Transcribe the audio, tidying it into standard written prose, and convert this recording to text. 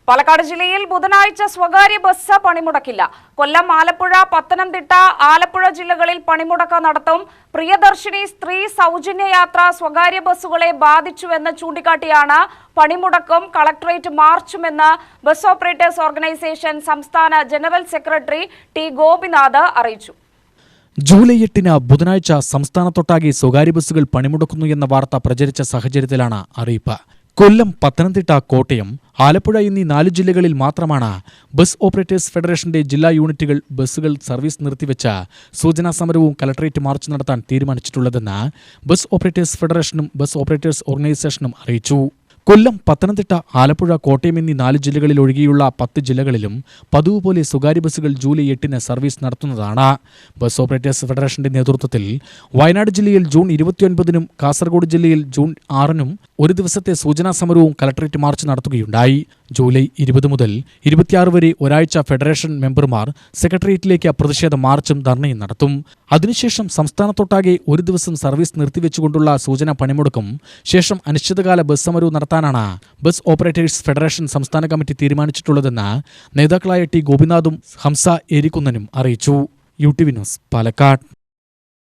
പാലക്കാട് ജില്ലയിൽ ബുധനാഴ്ച സ്വകാര്യ ബസ് പണിമുടക്കില്ല. കൊല്ലം, ആലപ്പുഴ, പത്തനംതിട്ട, ആലപ്പുഴ ജില്ലകളിൽ പണിമുടക്ക് നടത്തും. പ്രിയദർശിനി സ്ത്രീ സൗജന്യ യാത്ര സ്വകാര്യ ബസ്സുകളെ ബാധിച്ചുവെന്ന് ചൂണ്ടിക്കാട്ടിയാണ് പണിമുടക്കും കളക്ടറേറ്റ് മാർച്ചുമെന്ന് ബസ് ഓപ്പറേറ്റേഴ്സ് ഓർഗനൈസേഷൻ സംസ്ഥാന ജനറൽ സെക്രട്ടറി ടി ഗോപിനാഥ് അറിയിച്ചു. ജൂലൈ 8 ബുധനാഴ്ച സംസ്ഥാനത്തൊട്ടാകെ സ്വകാര്യ ബസ്സുകൾ പണിമുടക്കുന്നു എന്ന വാർത്ത പ്രചരിച്ച സാഹചര്യത്തിലാണ് അറിയിപ്പ്. കൊല്ലം, പത്തനംതിട്ട, കോട്ടയം, ആലപ്പുഴ എന്നീ 4 ജില്ലകളിൽ മാത്രമാണ് ബസ് ഓപ്പറേറ്റേഴ്സ് ഫെഡറേഷന്റെ ജില്ലാ യൂണിറ്റുകൾ ബസ്സുകൾ സർവീസ് നിർത്തിവെച്ച സൂചനാ സമരവും കലക്ടറേറ്റ് മാർച്ച് നടത്താൻ തീരുമാനിച്ചിട്ടുള്ളതെന്ന് ബസ് ഓപ്പറേറ്റേഴ്സ് ഫെഡറേഷനും ബസ് ഓപ്പറേറ്റേഴ്സ് ഓർഗനൈസേഷനും അറിയിച്ചു. കൊല്ലം, പത്തനംതിട്ട, ആലപ്പുഴ, കോട്ടയം എന്നീ 4 ജില്ലകളിൽ ഒഴികെയുള്ള 10 ജില്ലകളിലും പതിവ് പോലെ സ്വകാര്യ ബസ്സുകൾ ജൂലൈ 8 സർവീസ് നടത്തുന്നതാണ്. ബസ് ഓപ്പറേറ്റേഴ്സ് ഫെഡറേഷന്റെ നേതൃത്വത്തിൽ വയനാട് ജില്ലയിൽ ജൂൺ 29 കാസർഗോഡ് ജില്ലയിൽ ജൂൺ 6 ഒരു ദിവസത്തെ സൂചനാ സമരവും കലക്ടറേറ്റ് മാർച്ച് നടത്തുകയുണ്ടായി. ജൂലൈ 20 മുതൽ 26 വരെ ഒരാഴ്ച ഫെഡറേഷൻ മെമ്പർമാർ സെക്രട്ടേറിയറ്റിലേക്ക് പ്രതിഷേധ മാർച്ചും ധർണയും നടത്തും. അതിനുശേഷം സംസ്ഥാനത്തൊട്ടാകെ ഒരു ദിവസം സർവീസ് നിർത്തിവെച്ചുകൊണ്ടുള്ള സൂചനാ പണിമുടക്കും ശേഷം അനിശ്ചിതകാല ബസ് സമരവും നടത്താനാണ് ബസ് ഓപ്പറേറ്റേഴ്സ് ഫെഡറേഷൻ സംസ്ഥാന കമ്മിറ്റി തീരുമാനിച്ചിട്ടുള്ളതെന്ന് നേതാക്കളായ ടി ഗോപിനാഥും ഹംസ ഏരിക്കുന്നനും അറിയിച്ചു. UTV news, Palakkad.